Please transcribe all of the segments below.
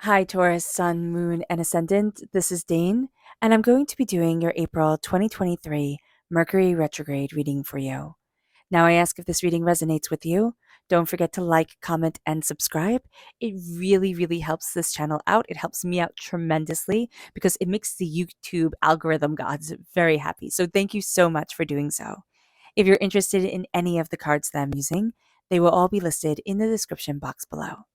Hi, Taurus, Sun, Moon, and Ascendant. This is Dane, and I'm going to be doing your April 2023 Mercury Retrograde reading for you. Now, I ask if this reading resonates with you. Don't forget to like, comment, and subscribe. It really, really helps this channel out. It helps me out tremendously because it makes the YouTube algorithm gods very happy. So, thank you so much for doing so. If you're interested in any of the cards that I'm using, they will all be listed in the description box below.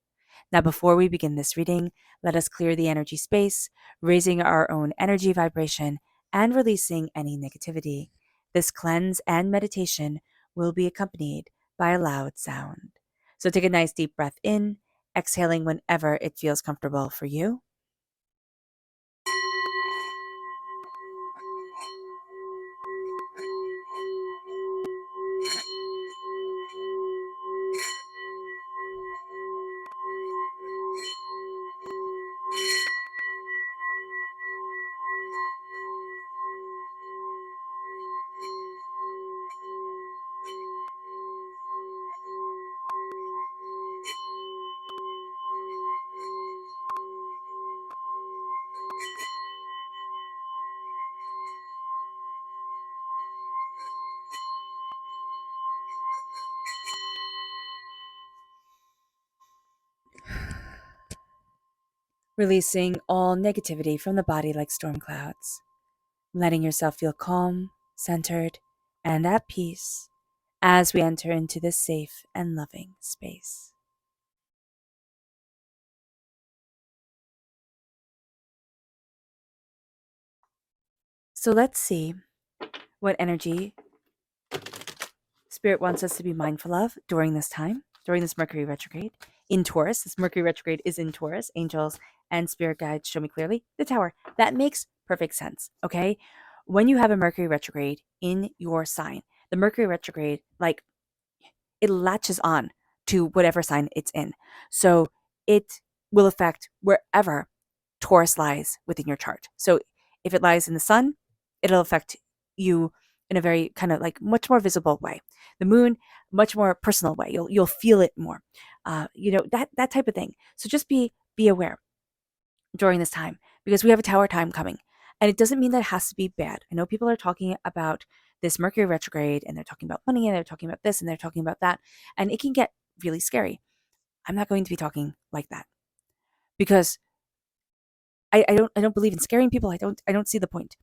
Now, before we begin this reading, let us clear the energy space, raising our own energy vibration and releasing any negativity. This cleanse and meditation will be accompanied by a loud sound. So take a nice deep breath in, exhaling whenever it feels comfortable for you. Releasing all negativity from the body like storm clouds, letting yourself feel calm, centered, and at peace as we enter into this safe and loving space. So let's see what energy Spirit wants us to be mindful of during this time, during this Mercury retrograde in Taurus. This Mercury retrograde is in Taurus. Angels and spirit guides show me clearly the Tower. That makes perfect sense. Okay. When you have a Mercury retrograde in your sign, the Mercury retrograde, like, it latches on to whatever sign it's in. So it will affect wherever Taurus lies within your chart. So if it lies in the sun, it'll affect you in a very kind of like much more visible way. The moon, much more personal way. You'll feel it more. That type of thing. So just be aware during this time because we have a tower time coming. And it doesn't mean that it has to be bad. I know people are talking about this Mercury retrograde and they're talking about money and they're talking about this and they're talking about that. And it can get really scary. I'm not going to be talking like that because I don't believe in scaring people. I don't see the point.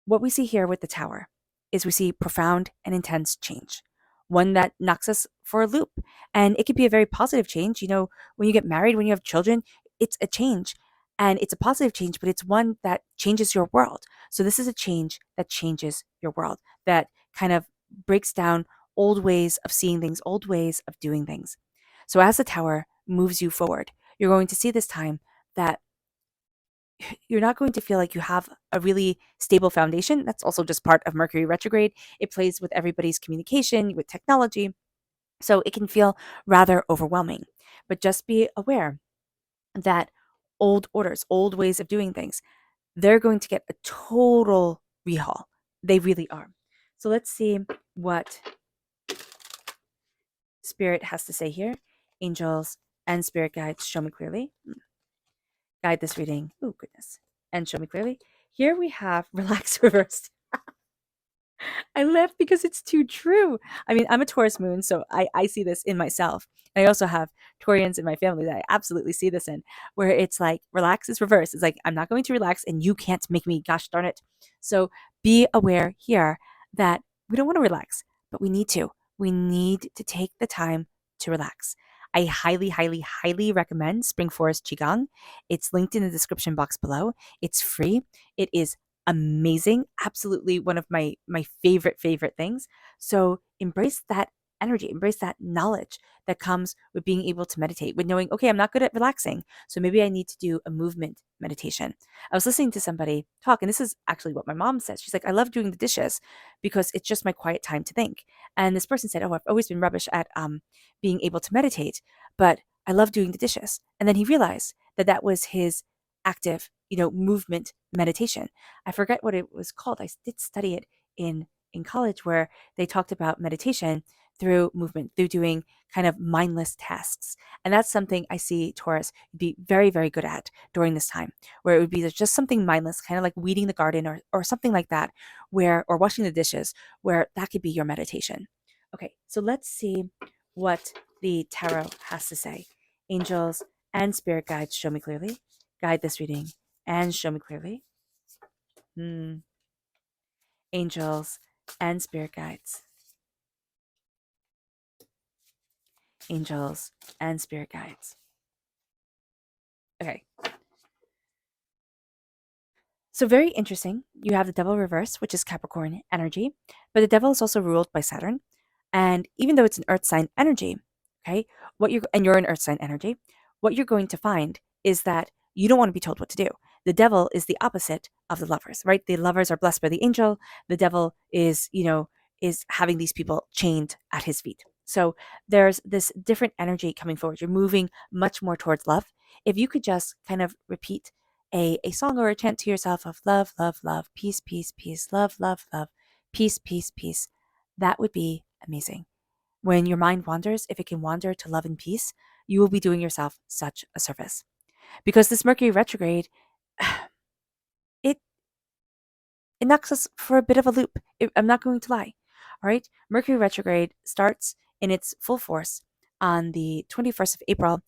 What we see here with the tower is we see profound and intense change, one that knocks us for a loop. And it could be a very positive change. You know, when you get married, when you have children, it's a change and it's a positive change, but it's one that changes your world. So this is a change that changes your world, that kind of breaks down old ways of seeing things, old ways of doing things. So as the tower moves you forward, you're going to see this time that you're not going to feel like you have a really stable foundation. That's also just part of Mercury retrograde. It plays with everybody's communication, with technology. So it can feel rather overwhelming. But just be aware that old orders, old ways of doing things, they're going to get a total rehaul. They really are. So let's see what Spirit has to say here. Angels and spirit guides show me clearly. Guide this reading. Oh, goodness. And show me clearly. Here we have relax reversed. I laugh because it's too true. I mean, I'm a Taurus moon, so I see this in myself. And I also have Taurians in my family that I absolutely see this in, where it's like relax is reversed. It's like, I'm not going to relax and you can't make me, gosh darn it. So be aware here that we don't want to relax, but we need to. We need to take the time to relax. I highly, highly, highly recommend Spring Forest Qigong. It's linked in the description box below. It's free. It is amazing, absolutely one of my favorite things. So embrace that energy, embrace that knowledge that comes with being able to meditate, with knowing, okay, I'm not good at relaxing, so maybe I need to do a movement meditation. I was listening to somebody talk, and this is actually what my mom says. She's like, I love doing the dishes because it's just my quiet time to think. And this person said, oh, I've always been rubbish at being able to meditate, but I love doing the dishes. And then he realized that that was his active, movement meditation. I forget what it was called. I did study it in in college where they talked about meditation through movement, through doing kind of mindless tasks. And that's something I see Taurus be very, very good at during this time, where it would be just something mindless, kind of like weeding the garden or something like that, or washing the dishes, where that could be your meditation. Okay, so let's see what the tarot has to say. Angels and spirit guides, show me clearly. Guide this reading and show me clearly. Angels and spirit guides. Angels and spirit guides. Okay. So very interesting. You have the devil reverse, which is Capricorn energy, but the devil is also ruled by Saturn. And even though it's an earth sign energy, okay, you're an earth sign energy, what you're going to find is that you don't want to be told what to do. The devil is the opposite of the lovers, right? The lovers are blessed by the angel. The devil is having these people chained at his feet. So there's this different energy coming forward. You're moving much more towards love. If you could just kind of repeat a song or a chant to yourself of love, love, love, peace, peace, peace, love, love, love, peace, peace, peace, that would be amazing. When your mind wanders, if it can wander to love and peace, you will be doing yourself such a service. Because this Mercury retrograde, it it knocks us for a bit of a loop. I'm not going to lie. All right, Mercury retrograde starts in its full force on the 21st of April.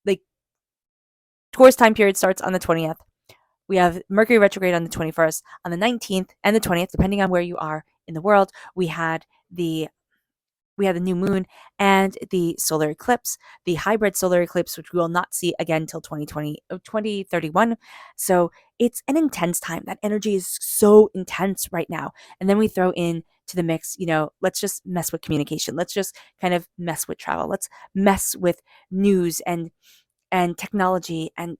Like Taurus time period starts on the 20th. We have Mercury retrograde on the 21st, on the 19th and the 20th, depending on where you are in the world. We had the new moon and the solar eclipse, the hybrid solar eclipse, which we will not see again until 2031. So it's an intense time. That energy is so intense right now. And then we throw in to the mix, let's just mess with communication. Let's just kind of mess with travel. Let's mess with news and technology and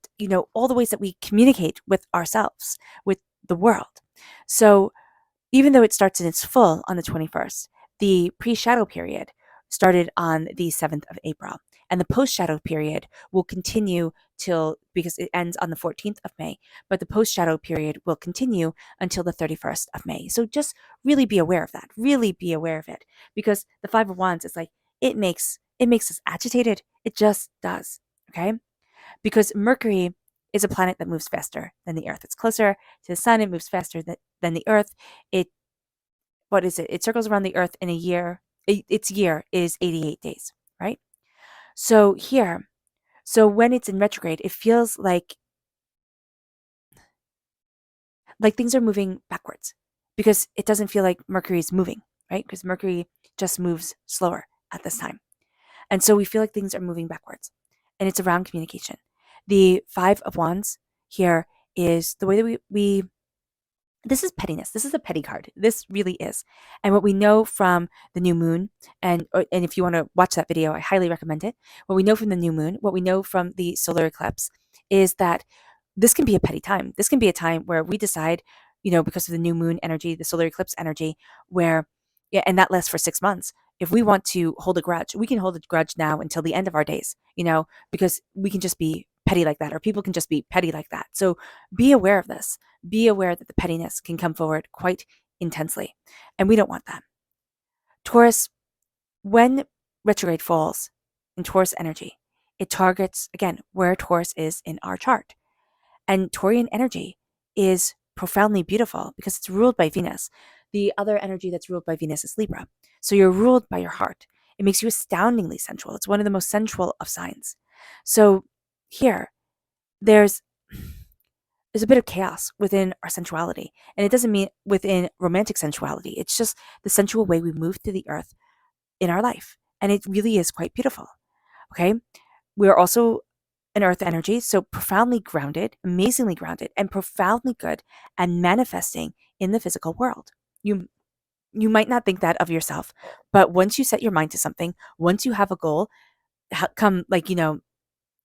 all the ways that we communicate with ourselves, with the world. So even though it starts in its full on the 21st, the pre-shadow period started on the 7th of April, and the post-shadow period will continue because it ends on the 14th of May, but the post-shadow period will continue until the 31st of May. So just really be aware of that. Really be aware of it, because the Five of Wands is like it makes us agitated. It just does. Okay? Because Mercury is a planet that moves faster than the Earth. It's closer to the sun. It moves faster than the Earth. What is it? It circles around the Earth in a year. Its year is 88 days, right? So when it's in retrograde, it feels like things are moving backwards because it doesn't feel like Mercury is moving, right? Because Mercury just moves slower at this time. And so we feel like things are moving backwards. And it's around communication. The Five of Wands here is the way that we this is pettiness. This is a petty card. This really is. And what we know from the new moon, and if you want to watch that video, I highly recommend it. What we know from the new moon, what we know from the solar eclipse, is that this can be a petty time. This can be a time where we decide, because of the new moon energy, the solar eclipse energy, and that lasts for 6 months. If we want to hold a grudge, we can hold a grudge now until the end of our days, because we can just be petty like that, or people can just be petty like that. So be aware of this. Be aware that the pettiness can come forward quite intensely, and we don't want that. Taurus, when retrograde falls in Taurus energy, it targets, again, where Taurus is in our chart. And Taurian energy is profoundly beautiful because it's ruled by Venus. The other energy that's ruled by Venus is Libra. So you're ruled by your heart. It makes you astoundingly sensual. It's one of the most sensual of signs. So here, there's a bit of chaos within our sensuality. And it doesn't mean within romantic sensuality. It's just the sensual way we move through the earth in our life. And it really is quite beautiful. Okay? We're also an earth energy, so profoundly grounded, amazingly grounded, and profoundly good at manifesting in the physical world. You might not think that of yourself, but once you set your mind to something, once you have a goal, come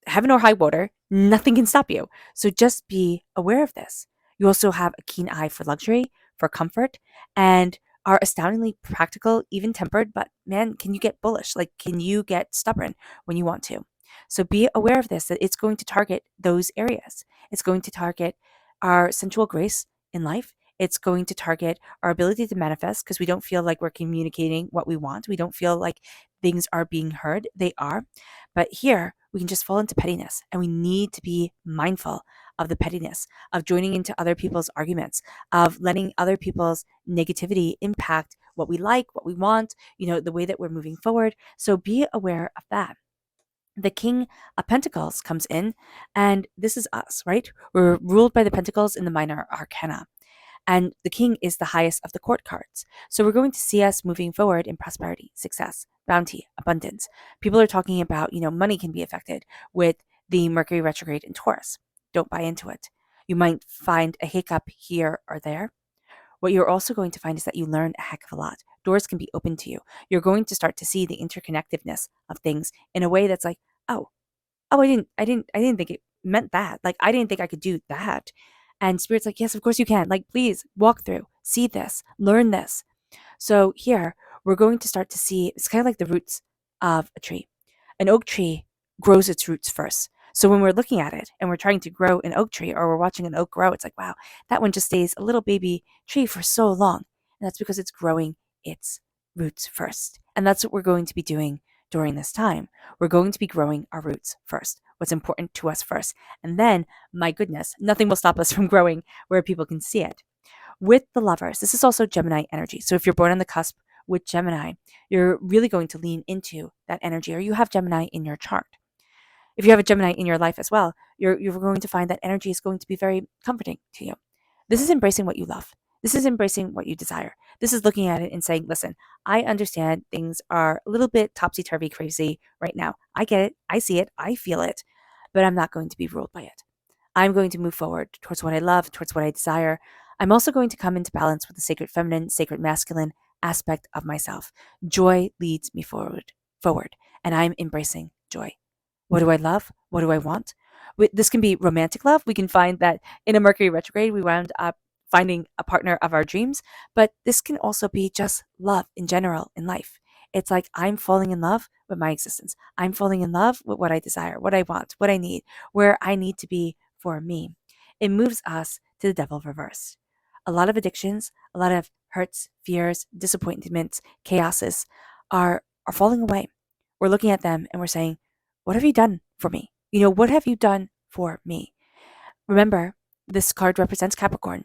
heaven or high water, nothing can stop you. So just be aware of this. You also have a keen eye for luxury, for comfort, and are astoundingly practical, even tempered, but man, can you get bullish? Like, can you get stubborn when you want to? So be aware of this, that it's going to target those areas. It's going to target our sensual grace in life. It's going to target our ability to manifest because we don't feel like we're communicating what we want. We don't feel like things are being heard. They are. But here, we can just fall into pettiness, and we need to be mindful of the pettiness, of joining into other people's arguments, of letting other people's negativity impact what we like, what we want, the way that we're moving forward. So be aware of that. The King of Pentacles comes in, and this is us, right? We're ruled by the Pentacles in the minor arcana. And the King is the highest of the court cards. So we're going to see us moving forward in prosperity, success, bounty, abundance. People are talking about, money can be affected with the Mercury retrograde in Taurus. Don't buy into it. You might find a hiccup here or there. What you're also going to find is that you learn a heck of a lot. Doors can be open to you. You're going to start to see the interconnectedness of things in a way that's like, oh, I didn't think it meant that. Like, I didn't think I could do that. And Spirit's like, yes, of course you can. Like, please walk through, see this, learn this. So here, we're going to start to see, it's kind of like the roots of a tree. An oak tree grows its roots first. So when we're looking at it and we're trying to grow an oak tree, or we're watching an oak grow, it's like, wow, that one just stays a little baby tree for so long. And that's because it's growing its roots first. And that's what we're going to be doing during this time. We're going to be growing our roots first, what's important to us first. And then, my goodness, nothing will stop us from growing where people can see it. With the Lovers, this is also Gemini energy. So if you're born on the cusp with Gemini, you're really going to lean into that energy, or you have Gemini in your chart. If you have a Gemini in your life as well, you're going to find that energy is going to be very comforting to you. This is embracing what you love. This is embracing what you desire. This is looking at it and saying, listen, I understand things are a little bit topsy-turvy crazy right now. I get it. I see it. I feel it. But I'm not going to be ruled by it. I'm going to move forward towards what I love, towards what I desire. I'm also going to come into balance with the sacred feminine, sacred masculine aspect of myself. Joy leads me forward, and I'm embracing joy. What do I love? What do I want? This can be romantic love. We can find that in a Mercury retrograde, we wound up finding a partner of our dreams, but this can also be just love in general in life. It's like I'm falling in love with my existence. I'm falling in love with what I desire, what I want, what I need, where I need to be for me. It moves us to the devil reverse. A lot of addictions, a lot of hurts, fears, disappointments, chaoses are falling away. We're looking at them and we're saying, what have you done for me? What have you done for me? Remember, this card represents Capricorn.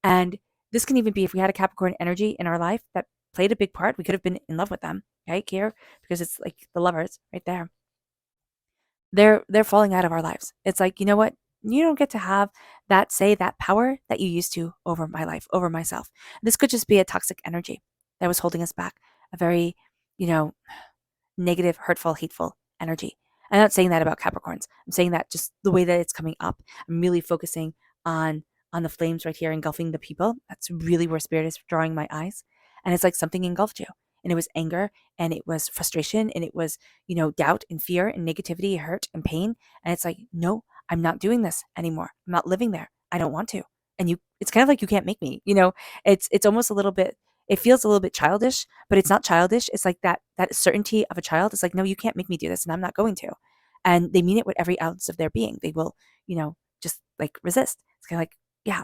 And this can even be if we had a Capricorn energy in our life that played a big part. We could have been in love with them, right? Here, because it's like the Lovers right there. They're falling out of our lives. It's like, you know what? You don't get to have that power that you used to over my life, over myself. This could just be a toxic energy that was holding us back, a very, negative, hurtful, hateful energy. I'm not saying that about Capricorns. I'm saying that just the way that it's coming up. I'm really focusing on the flames right here engulfing the people. That's really where Spirit is drawing my eyes. And it's like something engulfed you. And it was anger, and it was frustration, and it was, doubt and fear and negativity, hurt and pain. And it's like, no, I'm not doing this anymore. I'm not living there. I don't want to. And it's kind of like you can't make me, it's almost a little bit, it feels a little bit childish, but it's not childish. It's like that certainty of a child. It's like, no, you can't make me do this, and I'm not going to. And they mean it with every ounce of their being. They will, just like resist. It's kind of like, yeah.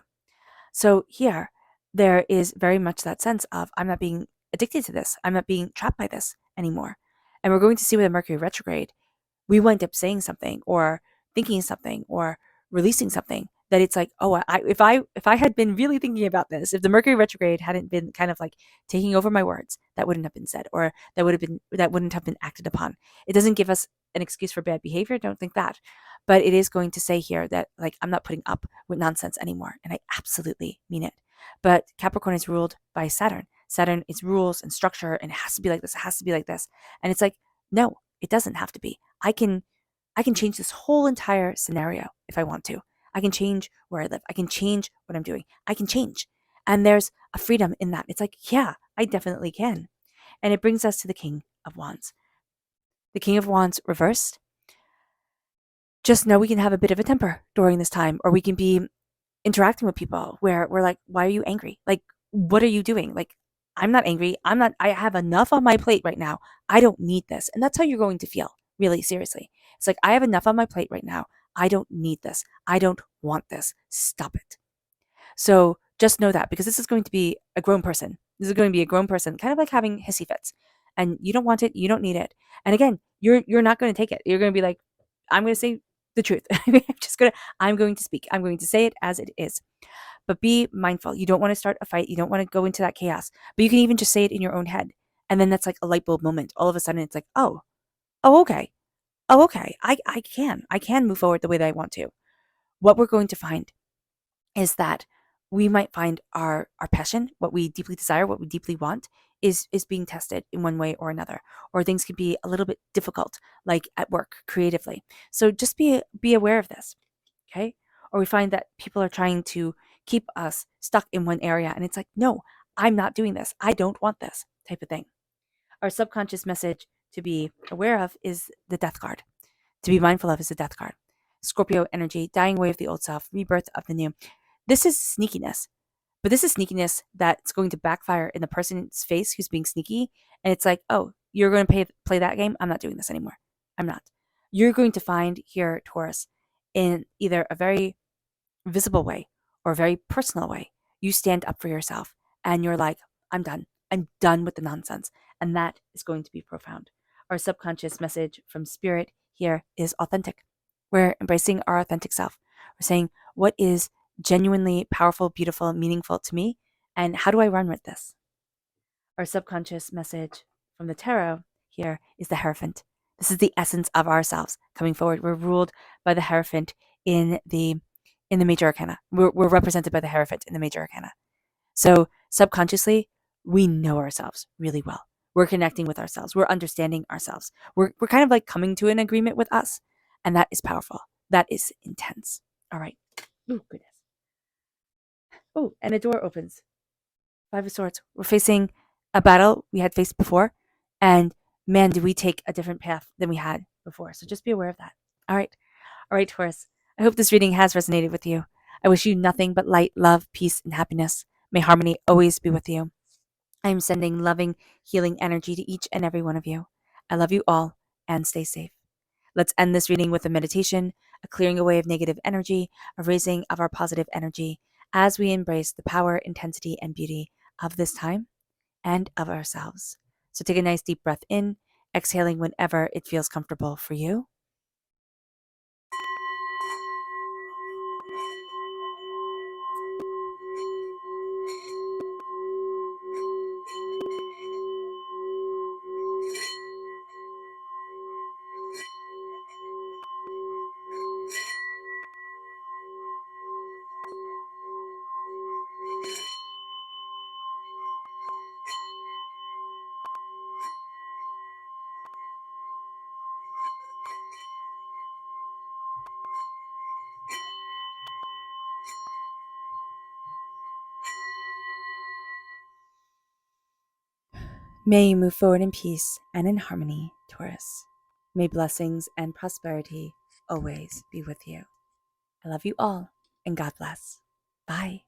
So here, there is very much that sense of I'm not being addicted to this. I'm not being trapped by this anymore. And we're going to see with a Mercury retrograde, we wind up saying something or thinking something or releasing something that it's like, oh, if I had been really thinking about this, if the Mercury retrograde hadn't been kind of like taking over my words, that wouldn't have been said, or that wouldn't have been acted upon. It doesn't give us an excuse for bad behavior. Don't think that. But it is going to say here that like I'm not putting up with nonsense anymore. And I absolutely mean it. But Capricorn is ruled by Saturn. Saturn is rules and structure, and it has to be like this. It has to be like this. And it's like, no, it doesn't have to be. I can change this whole entire scenario if I want to. I can change where I live. I can change what I'm doing. I can change. And there's a freedom in that. It's like, yeah, I definitely can. And it brings us to the King of Wands. The King of Wands reversed. Just know we can have a bit of a temper during this time, or we can be interacting with people where we're like, why are you angry? Like, what are you doing? Like, I'm not angry. I have enough on my plate right now. I don't need this. And that's how you're going to feel, really seriously. It's like, I have enough on my plate right now. I don't need this. I don't want this. Stop it. So Just know that, because this is going to be a grown person. This is going to be a grown person, kind of like having hissy fits. And you don't want it, you don't need it. And again, you're not going to take it. You're going to be like, I'm going to say the truth. I'm going to speak. I'm going to say it as it is. But be mindful. You don't want to start a fight. You don't want to go into that chaos. But you can even just say it in your own head. And then that's like a light bulb moment. All of a sudden it's like, oh, okay. Oh, okay. I can move forward the way that I want to. What we're going to find is that we might find our passion, what we deeply desire, what we deeply want, is being tested in one way or another. Or things can be a little bit difficult, like at work, creatively. So just be aware of this. Okay? Or we find that people are trying to keep us stuck in one area, and it's like, no, I'm not doing this. I don't want this type of thing. Our subconscious message to be aware of is the death card. To be mindful of is the death card. Scorpio energy, dying away of the old self, rebirth of the new. This is sneakiness, but this is sneakiness that's going to backfire in the person's face who's being sneaky. And it's like, oh, you're going to play that game? I'm not doing this anymore. I'm not. You're going to find here, Taurus, in either a very visible way or a very personal way, you stand up for yourself and you're like, I'm done. I'm done with the nonsense. And that is going to be profound. Our subconscious message from spirit here is authentic. We're embracing our authentic self. We're saying, what is genuinely powerful, beautiful, meaningful to me? And how do I run with this? Our subconscious message from the tarot here is the Hierophant. This is the essence of ourselves coming forward. We're ruled by the Hierophant in the major arcana. We're represented by the Hierophant in the major arcana. So subconsciously, we know ourselves really well. We're connecting with ourselves. We're understanding ourselves. We're kind of like coming to an agreement with us. And that is powerful. That is intense. All right. Oh, goodness. Oh, and a door opens. Five of Swords. We're facing a battle we had faced before. And man, did we take a different path than we had before. So just be aware of that. All right. All right, Taurus. I hope this reading has resonated with you. I wish you nothing but light, love, peace, and happiness. May harmony always be with you. I am sending loving, healing energy to each and every one of you. I love you all, and stay safe. Let's end this reading with a meditation, a clearing away of negative energy, a raising of our positive energy as we embrace the power, intensity, and beauty of this time and of ourselves. So take a nice deep breath in, exhaling whenever it feels comfortable for you. May you move forward in peace and in harmony, Taurus. May blessings and prosperity always be with you. I love you all, and God bless. Bye.